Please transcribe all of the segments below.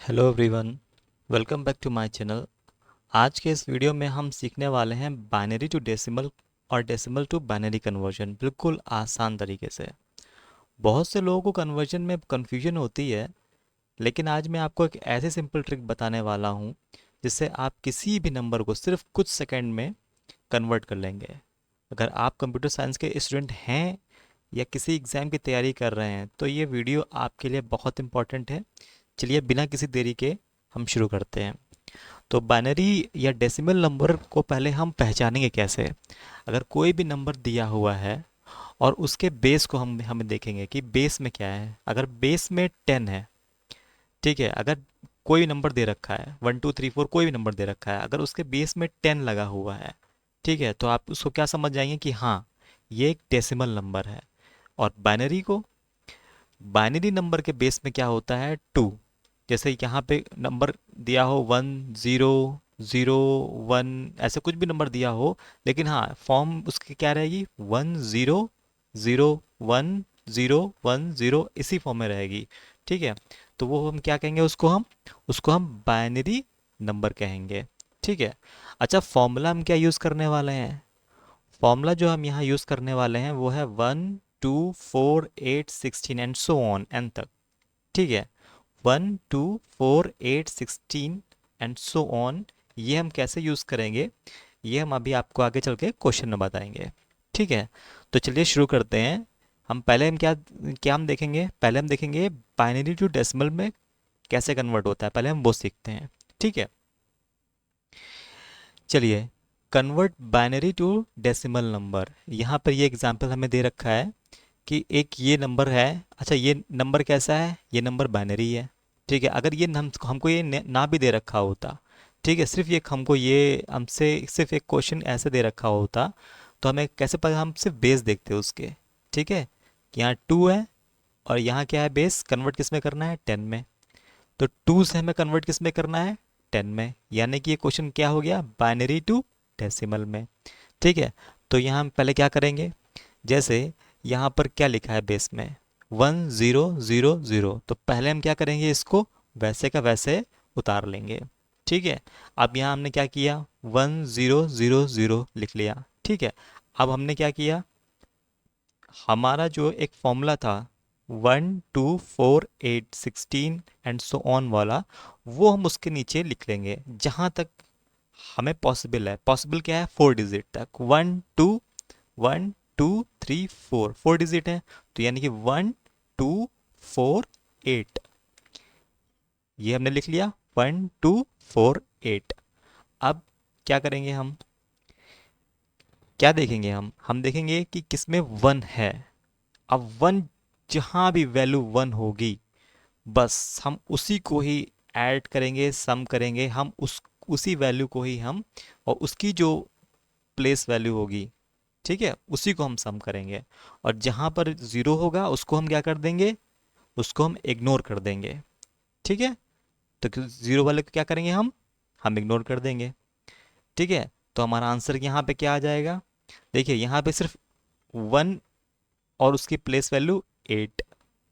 Hello everyone, welcome back to my channel. आज के इस वीडियो में हम सीखने वाले हैं बाइनरी टू डेसिमल और डेसिमल टू बाइनरी कन्वर्जन बिल्कुल आसान तरीके से। बहुत से लोगों को कन्वर्जन में कन्फ्यूजन होती है, लेकिन आज मैं आपको एक ऐसे सिंपल ट्रिक बताने वाला हूँ जिससे आप किसी भी नंबर को सिर्फ कुछ सेकंड में कन्वर्ट कर लेंगे। अगर आप कंप्यूटर साइंस के स्टूडेंट हैं या किसी एग्ज़ाम की तैयारी कर रहे हैं तो ये वीडियो आपके लिए बहुत इंपॉर्टेंट है। चलिए बिना किसी देरी के हम शुरू करते हैं। तो बाइनरी या डेसिमल नंबर को पहले हम पहचानेंगे कैसे। अगर कोई भी नंबर दिया हुआ है और उसके बेस को हम हमें देखेंगे कि बेस में क्या है। अगर बेस में 10 है, ठीक है, अगर कोई नंबर दे रखा है 1 2 3 4, कोई भी नंबर दे रखा है, अगर उसके बेस में 10 लगा हुआ है, ठीक है, तो आप उसको क्या समझ जाएंगे कि हाँ, ये एक डेसिमल नंबर है। और बाइनरी नंबर के बेस में क्या होता है, 2। जैसे यहाँ पे नंबर दिया हो 1 0 0 1, ऐसे कुछ भी नंबर दिया हो, लेकिन हाँ फॉर्म उसकी क्या रहेगी, 1 0 0 1 0 1 0, इसी फॉर्म में रहेगी। ठीक है, तो वो हम क्या कहेंगे, उसको हम बाइनरी नंबर कहेंगे। ठीक है। अच्छा, फॉर्मूला हम क्या यूज़ करने वाले हैं। फॉर्मूला जो हम यहाँ यूज़ करने वाले हैं वो है 1 2 4 8 16 एंड सो ऑन एन तक। ठीक है, 1 2 4 8 16 एंड सो ऑन। ये हम कैसे यूज़ करेंगे, ये हम अभी आपको आगे चल के क्वेश्चन में बताएंगे। ठीक है, तो चलिए शुरू करते हैं। हम क्या क्या हम देखेंगे, पहले हम देखेंगे बाइनरी टू डेसिमल में कैसे कन्वर्ट होता है, पहले हम वो सीखते हैं। ठीक है, चलिए, convert binary to decimal number. यहाँ पर ये एग्जांपल हमें दे रखा है कि एक ये नंबर है। अच्छा, ये नंबर कैसा है, ये नंबर बाइनरी है। ठीक है, अगर ये हमको ये ना भी दे रखा होता, ठीक है, सिर्फ ये हमको ये हमसे सिर्फ एक क्वेश्चन ऐसे दे रखा होता, तो हमें कैसे पता, हम सिर्फ बेस देखते उसके। ठीक है, कि यहाँ 2 है और यहाँ क्या है, बेस कन्वर्ट किस में करना है, 10 में। तो 2 से हमें कन्वर्ट किस में करना है, 10 में, यानी कि ये क्वेश्चन क्या हो गया, बाइनरी टू डेसिमल में। ठीक है, तो यहाँ हम पहले क्या करेंगे, जैसे यहाँ पर क्या लिखा है बेस में, 1 0 0 0, तो पहले हम क्या करेंगे, इसको वैसे का वैसे उतार लेंगे। ठीक है, अब यहाँ हमने क्या किया, 1 0 0 0 लिख लिया। ठीक है, अब हमने क्या किया, हमारा जो एक फॉर्मूला था 1 2 4 8 16 एंड सो ऑन वाला, वो हम उसके नीचे लिख लेंगे जहाँ तक हमें पॉसिबल है। पॉसिबल क्या है, 4 डिजिट तक, 1 2 1 2 3 4, 4 डिजिट है, तो यानी कि 1 2 4 8, ये हमने लिख लिया, 1 2 4 8। अब क्या करेंगे, हम क्या देखेंगे, हम देखेंगे कि किसमें 1 है। अब 1, जहाँ भी वैल्यू 1 होगी, बस हम उसी को ही ऐड करेंगे, सम करेंगे, हम उसी वैल्यू को ही हम, और उसकी जो प्लेस वैल्यू होगी, ठीक है, उसी को हम सम करेंगे। और जहाँ पर ज़ीरो होगा उसको हम क्या कर देंगे, उसको हम इग्नोर कर देंगे। ठीक है, तो ज़ीरो वाले को क्या करेंगे, हम इग्नोर कर देंगे। ठीक है, तो हमारा आंसर यहाँ पे क्या आ जाएगा, देखिए यहाँ पे सिर्फ 1 और उसकी प्लेस वैल्यू 8।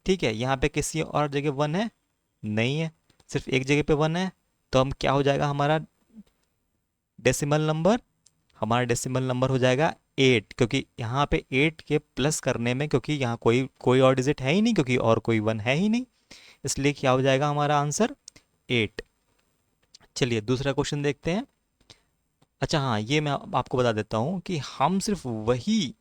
ठीक है, यहाँ पे किसी और जगह 1 है, नहीं है, सिर्फ एक जगह पे 1 है। तो हम क्या हो जाएगा, डेसिमल नंबर हमारा डेसिमल नंबर हो जाएगा 8, क्योंकि यहाँ पे 8 के प्लस करने में, क्योंकि यहाँ कोई कोई और डिजिट है ही नहीं, क्योंकि और कोई 1 है ही नहीं, इसलिए क्या हो जाएगा हमारा आंसर 8। चलिए दूसरा क्वेश्चन देखते हैं। अच्छा हाँ, ये मैं आपको बता देता हूँ कि हम सिर्फ वही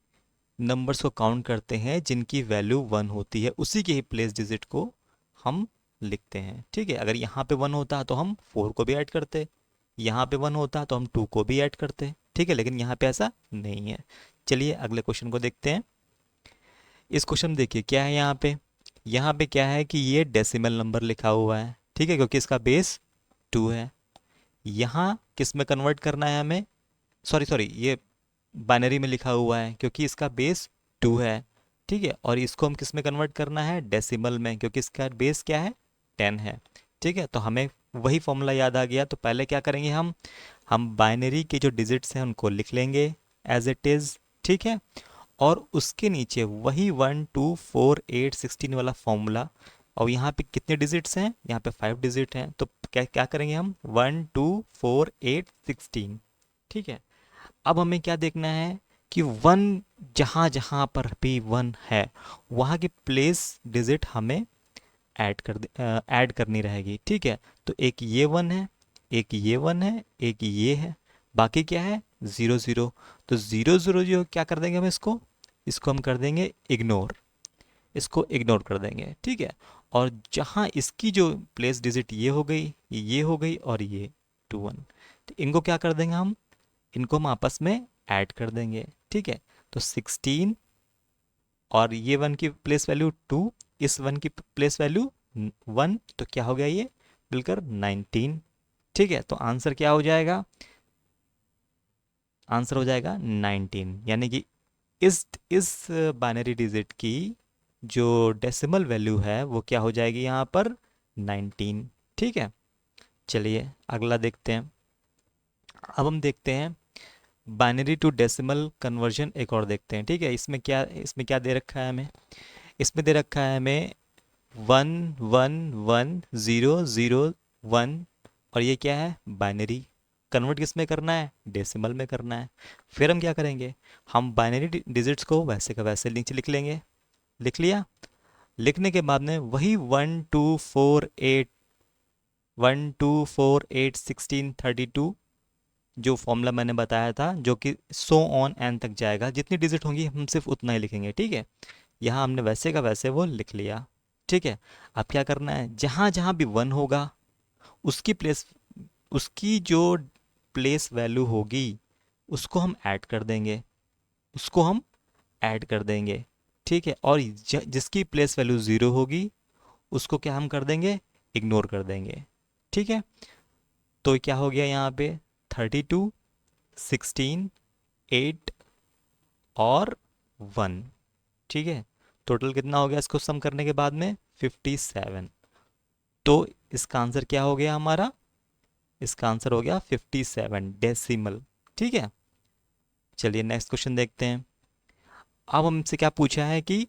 नंबर्स को काउंट करते हैं जिनकी वैल्यू 1 होती है, उसी के ही प्लेस डिजिट को हम लिखते हैं। ठीक है, अगर यहाँ पे 1 होता तो हम 4 को भी ऐड करते, यहाँ पे 1 होता तो हम 2 को भी ऐड करते। ठीक है, लेकिन यहाँ पे ऐसा नहीं है। चलिए अगले क्वेश्चन को देखते हैं। इस क्वेश्चन में देखिए क्या है, यहाँ पे क्या है कि ये डेसिमल नंबर लिखा हुआ है। ठीक है, क्योंकि इसका बेस 2 है। यहाँ किस में कन्वर्ट करना है हमें, सॉरी सॉरी, ये बाइनरी में लिखा हुआ है क्योंकि इसका बेस 2 है। ठीक है, और इसको हम किस में कन्वर्ट करना है, डेसिमल में, क्योंकि इसका बेस क्या है, 10 है। ठीक है, तो हमें वही फॉर्मूला याद आ गया। तो पहले क्या करेंगे, हम बाइनरी के जो डिजिट्स हैं उनको लिख लेंगे एज इट इज़। ठीक है, और उसके नीचे वही 1 2 4 8 16 वाला फॉर्मूला, और यहाँ पे कितने डिजिट्स हैं, यहाँ पे 5 डिजिट हैं, तो क्या क्या करेंगे हम, 1 2 4 8 16। ठीक है, अब हमें क्या देखना है कि वन जहाँ जहाँ पर भी वन है वहाँ की प्लेस डिजिट हमें ऐड करनी रहेगी। ठीक है, तो एक ये वन है, एक ये वन है, एक ये है, बाकी क्या है, ज़ीरो ज़ीरो। तो ज़ीरो ज़ीरो जो क्या कर देंगे हम, इसको इसको हम कर देंगे इग्नोर, इसको इग्नोर कर देंगे। ठीक है, और जहाँ इसकी जो प्लेस डिजिट ये हो गई, ये हो गई, और ये 2 1, तो इनको क्या कर देंगे हम, इनको हम आपस में ऐड कर देंगे। ठीक है, तो 16 और ये वन की प्लेस वैल्यू 2, इस वन की प्लेस वैल्यू 1, तो क्या हो गया ये, मिलकर 19। ठीक है, तो आंसर क्या हो जाएगा, आंसर हो जाएगा 19, यानी कि इस बाइनरी डिजिट की जो डेसिमल वैल्यू है वो क्या हो जाएगी यहाँ पर, 19। ठीक है, चलिए अगला देखते हैं। अब हम देखते हैं बाइनरी टू डेसिमल कन्वर्जन, एक और देखते हैं। ठीक है, इसमें क्या दे रखा है हमें, इसमें दे रखा है हमें 1 1 1 0 0 1, और ये क्या है, बाइनरी। कन्वर्ट किस में करना है, डेसिमल में करना है। फिर हम क्या करेंगे, हम बाइनरी डिजिट्स को वैसे का वैसे नीचे लिख लेंगे। लिख लिया, लिखने के बाद में वही 1 2 4 8 जो फॉर्मूला मैंने बताया था, जो कि सो ऑन एन तक जाएगा, जितनी डिजिट होंगी हम सिर्फ उतना ही लिखेंगे। ठीक है, यहाँ हमने वैसे का वैसे वो लिख लिया। ठीक है, अब क्या करना है, जहाँ जहाँ भी वन होगा उसकी प्लेस, उसकी जो प्लेस वैल्यू होगी उसको हम ऐड कर देंगे, उसको हम ऐड कर देंगे। ठीक है, और जिसकी प्लेस वैल्यू ज़ीरो होगी उसको क्या हम कर देंगे, इग्नोर कर देंगे। ठीक है, तो क्या हो गया यहाँ पे, 32 16 8 और 1। ठीक है, टोटल कितना हो गया इसको सम करने के बाद में, 57। तो इसका आंसर क्या हो गया हमारा, इसका आंसर हो गया 57 डेसिमल। ठीक है, चलिए नेक्स्ट क्वेश्चन देखते हैं। अब हमसे क्या पूछा है कि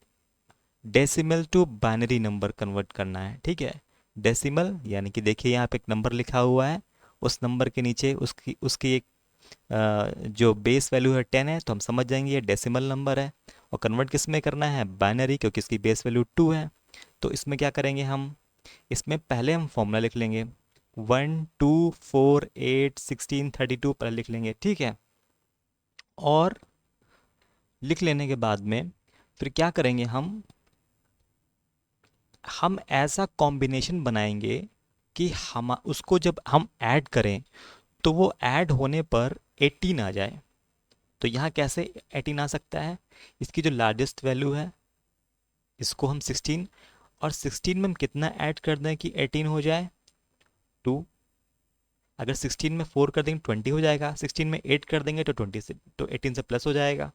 decimal to binary number convert करना है। ठीक है, डेसिमल यानी कि देखिए यहाँ पे एक नंबर लिखा हुआ है, उस नंबर के नीचे उसकी उसकी एक जो बेस वैल्यू है 10 है, तो हम समझ जाएंगे ये डेसिमल नंबर है। और कन्वर्ट किस में करना है, बाइनरी, क्योंकि इसकी बेस वैल्यू 2 है। तो इसमें क्या करेंगे हम, इसमें पहले हम फॉर्मूला लिख लेंगे, 1 2 4 8 16 32 पहले लिख लेंगे। ठीक है, और लिख लेने के बाद में फिर क्या करेंगे हम ऐसा कॉम्बिनेशन बनाएंगे कि हम उसको जब हम ऐड करें तो वो ऐड होने पर 18 आ जाए। तो यहाँ कैसे 18 आ सकता है, इसकी जो लार्जेस्ट वैल्यू है इसको हम 16, और 16 में हम कितना ऐड कर दें कि 18 हो जाए, 2। अगर 16 में 4 कर देंगे 20 हो जाएगा, 16 में 8 कर देंगे तो 20 से, तो 18 से प्लस हो जाएगा।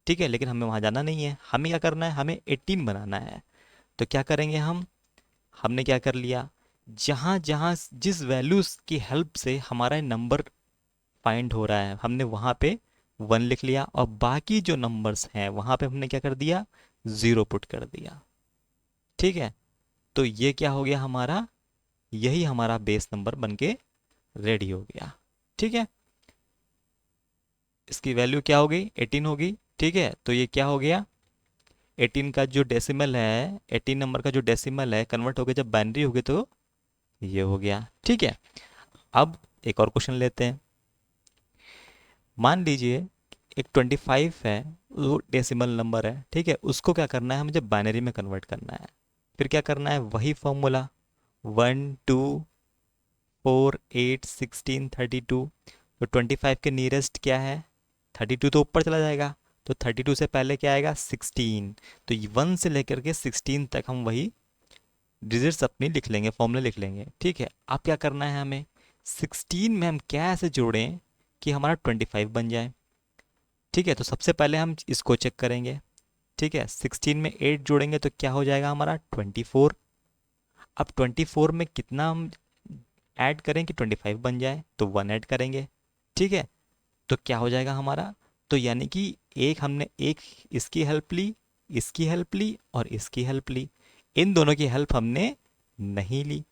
ठीक है, लेकिन हमें वहाँ जाना नहीं है, हमें क्या करना है, हमें 18 बनाना है। तो क्या करेंगे हमने क्या कर लिया, जहाँ जहाँ जिस वैल्यूज़ की हेल्प से हमारा नंबर फाइंड हो रहा है हमने वहाँ पे 1 लिख लिया, और बाकी जो नंबर्स हैं वहाँ पे हमने क्या कर दिया, 0 पुट कर दिया। ठीक है, तो ये क्या हो गया हमारा, यही हमारा बेस नंबर बन के रेडी हो गया। ठीक है, इसकी वैल्यू क्या हो गई, 18 होगी। ठीक है, तो ये क्या हो गया, 18 का जो डेसिमल है, 18 नंबर का जो डेसिमल है कन्वर्ट हो गया जब बाइनरी हो गई, तो ये हो गया। ठीक है, अब एक और क्वेश्चन लेते हैं। मान लीजिए एक 25 है, वो डेसिमल नंबर है। ठीक है, उसको क्या करना है, मुझे बाइनरी में कन्वर्ट करना है। फिर क्या करना है, वही फॉर्मूला, 1 2 4 8 16 32। तो 25 के नियरेस्ट क्या है, 32 तो ऊपर चला जाएगा, तो 32 से पहले क्या आएगा, 16। तो 1 से लेकर के 16 तक हम वही डिजिट्स अपनी लिख लेंगे, फॉर्मूला लिख लेंगे। ठीक है, अब क्या करना है हमें, 16 में हम क्या ऐसे जोड़ें कि हमारा 25 बन जाए। ठीक है, तो सबसे पहले हम इसको चेक करेंगे। ठीक है, 16 में 8 जोड़ेंगे तो क्या हो जाएगा हमारा, 24। अब 24 में कितना हम ऐड करें कि 25 बन जाए, तो 1 ऐड करेंगे। ठीक है, तो क्या हो जाएगा हमारा, तो यानी कि एक हमने एक इसकी हेल्प ली, इसकी हेल्प ली और इसकी हेल्प ली। इन दोनों की हेल्प हमने नहीं ली,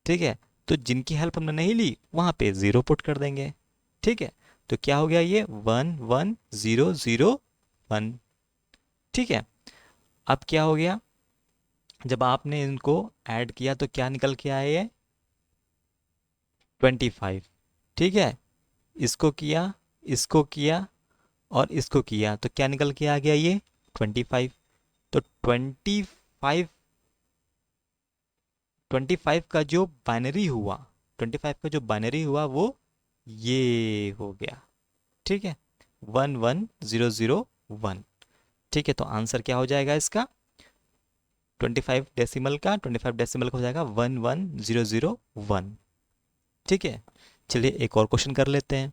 ठीक है। तो जिनकी हेल्प हमने नहीं ली वहाँ पे 0 पुट कर देंगे, ठीक है। तो क्या हो गया ये 1 1 0 0 1, ठीक है। अब क्या हो गया, जब आपने इनको ऐड किया तो क्या निकल के आया ये 25, ठीक है। इसको किया और इसको किया तो क्या निकल के आ गया ये 25। तो 25 का जो बाइनरी हुआ, 25 का जो बाइनरी हुआ वो ये हो गया, ठीक है, 11001, ठीक है। तो आंसर क्या हो जाएगा इसका 25 डेसिमल का हो जाएगा 11001, ठीक है। चलिए एक और क्वेश्चन कर लेते हैं।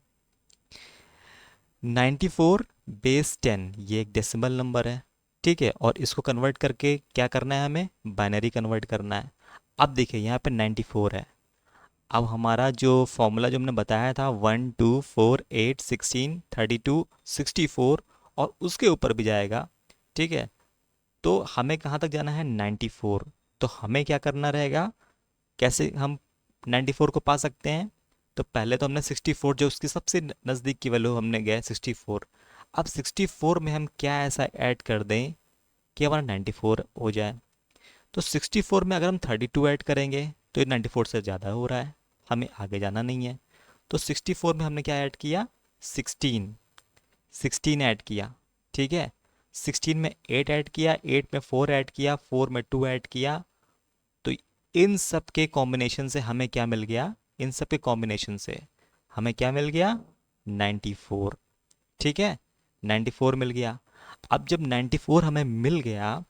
94 बेस 10 ये एक डेसिमल नंबर है, ठीक है। और इसको कन्वर्ट करके क्या करना है, हमें बाइनरी कन्वर्ट करना है। अब देखिए यहाँ पे 94 है। अब हमारा जो फॉर्मूला जो हमने बताया था 1 2 4 8 16 32 64 और उसके ऊपर भी जाएगा, ठीक है। तो हमें कहाँ तक जाना है 94। तो हमें क्या करना रहेगा, कैसे हम 94 को पा सकते हैं। तो पहले तो हमने 64 जो उसकी सबसे नज़दीक की वैल्यू हमने गए 64। अब 64 में हम क्या ऐसा ऐड कर दें कि हमारा 94 हो जाए। तो 64 में अगर हम 32 ऐड करेंगे तो ये 94 से ज़्यादा हो रहा है, हमें आगे जाना नहीं है। तो 64 में हमने क्या ऐड किया 16, 16 ऐड किया, ठीक है। 16 में 8 ऐड किया, 8 में 4 ऐड किया, 4 में 2 ऐड किया। तो इन सब के कॉम्बिनेशन से हमें क्या मिल गया, इन सब के कॉम्बिनेशन से हमें क्या मिल गया 94, ठीक है। 94 मिल गया। अब जब 94 हमें मिल गया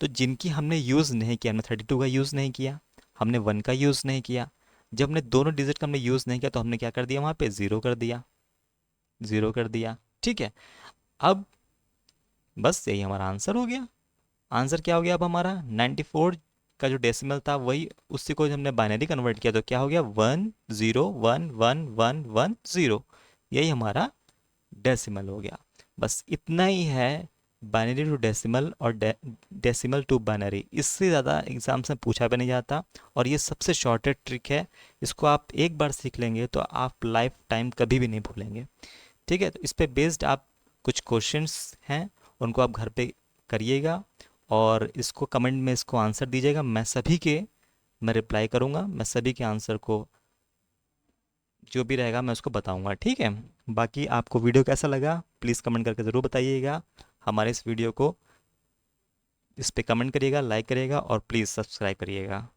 तो जिनकी हमने यूज़ नहीं किया, हमने 32 का यूज़ नहीं किया, हमने 1 का यूज़ नहीं किया। जब हमने दोनों डिजिट का हमने यूज़ नहीं किया तो हमने क्या कर दिया वहाँ पे 0 कर दिया, 0 कर दिया, ठीक है। अब बस यही हमारा आंसर हो गया। आंसर क्या हो गया अब हमारा 94 का जो डेसिमल था वही, उसी को हमने बाइनरी कन्वर्ट किया तो क्या हो गया 10111110, यही हमारा डेसिमल हो गया। बस इतना ही है बाइनरी टू डेसिमल और डेसिमल टू बाइनरी, इससे ज़्यादा एग्जाम से पूछा भी नहीं जाता और ये सबसे शॉर्टेड ट्रिक है। इसको आप एक बार सीख लेंगे तो आप लाइफ टाइम कभी भी नहीं भूलेंगे, ठीक है। तो इस पे बेस्ड आप कुछ क्वेश्चंस हैं उनको आप घर पे करिएगा और इसको कमेंट में इसको आंसर दीजिएगा। मैं रिप्लाई करूँगा, मैं सभी के आंसर को जो भी रहेगा मैं उसको बताऊंगा, ठीक है। बाकी आपको वीडियो कैसा लगा प्लीज़ कमेंट करके ज़रूर बताइएगा। हमारे इस वीडियो को इस पे कमेंट करिएगा, लाइक करिएगा और प्लीज़ सब्सक्राइब करिएगा।